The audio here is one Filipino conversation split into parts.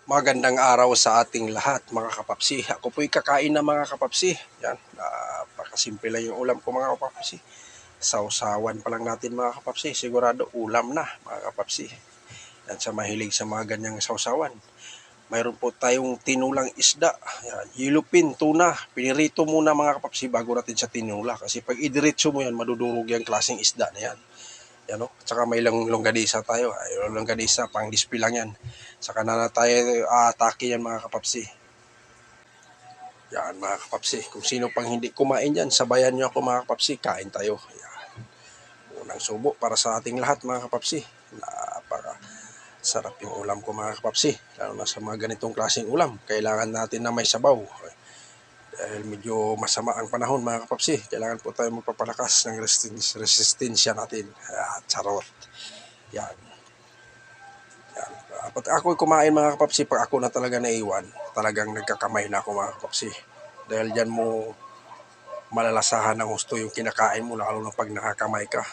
Magandang araw sa ating lahat mga kapapsi. Ako po'y kakain na mga kapapsi. Yan, napakasimple lang yung ulam ko mga kapapsi. Sausawan pa lang natin mga kapapsi. Sigurado ulam na mga kapapsi. Yan, sa mahilig sa mga ganyang sausawan. Mayroon po tayong tinulang isda. Yan, yellowfin, tuna. Pinirito muna mga kapapsi bago natin sa tinula. Kasi pag idiretso mo yan, madudurog yung klaseng isda na yan. Yan o. Tsaka may longganisa tayo. Ay, longganisa, pang display lang yan. Saka na tayo atake yan mga kapapsi. Yan mga kapapsi. Kung sino pang hindi kumain yan, sabayan nyo ako mga kapapsi. Kain tayo. Yan. Unang subo para sa ating lahat mga kapapsi. Napaka sarap yung ulam ko mga kapapsi. Lalo na sa mga ganitong klaseng ulam. Kailangan natin na may sabaw. Dahil medyo masama ang panahon mga kapapsi. Kailangan po tayo magpapalakas ng resistensya natin. Charot. Yan. Yan. Pag ako'y kumain mga kapapsi, pag ako na talaga naiwan, talagang nagkakamay na ako mga kapapsi. Dahil dyan mo malalasahan ng gusto yung kinakain mo, lalo na pag nakakamay ka.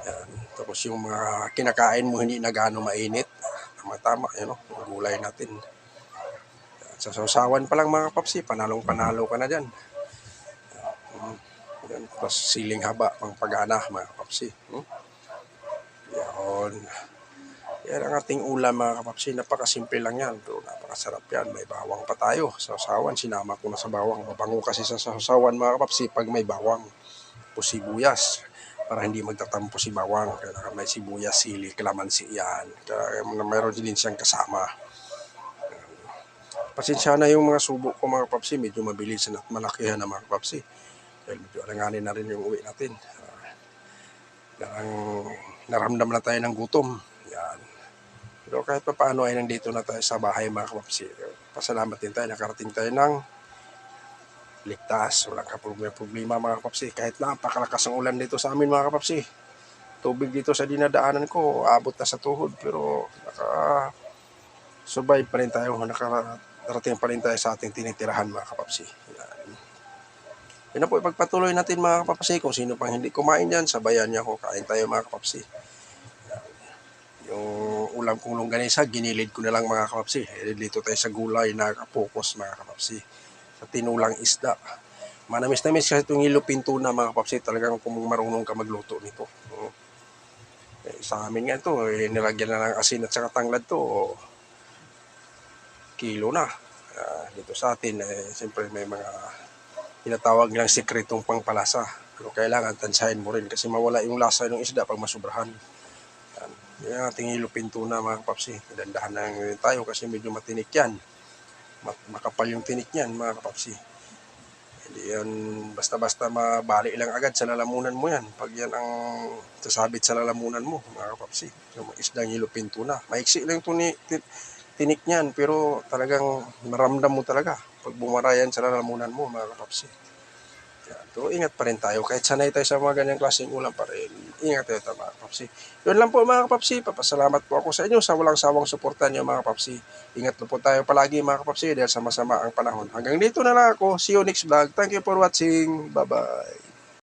Yan. Tapos yung mga kinakain mo hindi na gaano mainit. Tama-tama, yun, yung gulay natin. Yan. Sa sausawan pa lang mga kapapsi, panalong-panalo ka na dyan. Yan. Tapos siling haba, pang pag-ana mga kapapsi. Yan. Yan ang ating ulam mga kapapsi. Napakasimple lang yan. Pero napakasarap yan. May bawang pa tayo. Sausawan, sinama ko na sa bawang. Mabango kasi sa sausawan mga kapapsi pag may bawang. O sibuyas. Para hindi magtatampo si bawang. Kailangan may sibuyas, sili, kalamansi yan. Kaya mayroon din siyang kasama. Pasensya na yung mga subo ko mga kapapsi. Medyo mabilis at malakihan na mga kapapsi. Dahil medyo alanganin na rin yung uwi natin. Naramdam na tayo ng gutom. Yan. Pero kahit pa paano ay nandito na tayo sa bahay mga kapapsi. Pasalamat din tayo, nakarating tayo ng ligtas. Walang problema mga kapapsi. Kahit napakalakas ang ulan dito sa amin mga kapapsi. Tubig dito sa dinadaanan ko, abot na sa tuhod. Pero survive pa rin tayo. Nakarating pa rin tayo sa ating tinitirahan mga kapapsi. Yan na po, ipagpatuloy natin mga kapapsi. Kung sino pang hindi kumain yan, sabayan niya ako. Kain tayo mga kapapsi. Yung ulam kong longganisa, ginilid ko na lang mga kapapsi. Dito tayo sa gulay na focus mga kapapsi. Sa tinulang isda. Manamis-namis kasi itong yellowfin tuna mga kapapsi. Talagang kung marunong ka magluto nito. Sa amin nga ito, nilagyan na ng asin at saka tanglad to. Kilo na. Dito sa atin, siyempre may mga tinatawag nilang sikretong pangpalasa. Pero kailangan tansahin mo rin kasi mawala yung lasa ng isda pag masubrahan. Yung ating yellowfin tuna mga kapapsi. Dandahan na tayo kasi medyo matinik yan. Makapal yung tinik yan mga kapapsi. Hindi yan basta-basta mabali lang agad sa lalamunan mo yan. Pag yan ang sasabit sa lalamunan mo mga kapapsi. Yung isdang yellowfin tuna. Maiksi lang itong tinik niyan pero talagang maramdam mo talaga pag bumara yan sa lalamunan mo mga kapapsi. So, ingat pa rin tayo. Kahit sanay tayo sa mga ganyang klaseng ulam pa rin, ingat tayo mga kapapsi. Yun lang po mga kapapsi. Papasalamat po ako sa inyo sa walang sawang suporta niyo mga kapapsi. Ingat po tayo palagi mga kapapsi dahil sama-sama ang panahon. Hanggang dito na lang ako. See you next vlog. Thank you for watching. Bye-bye.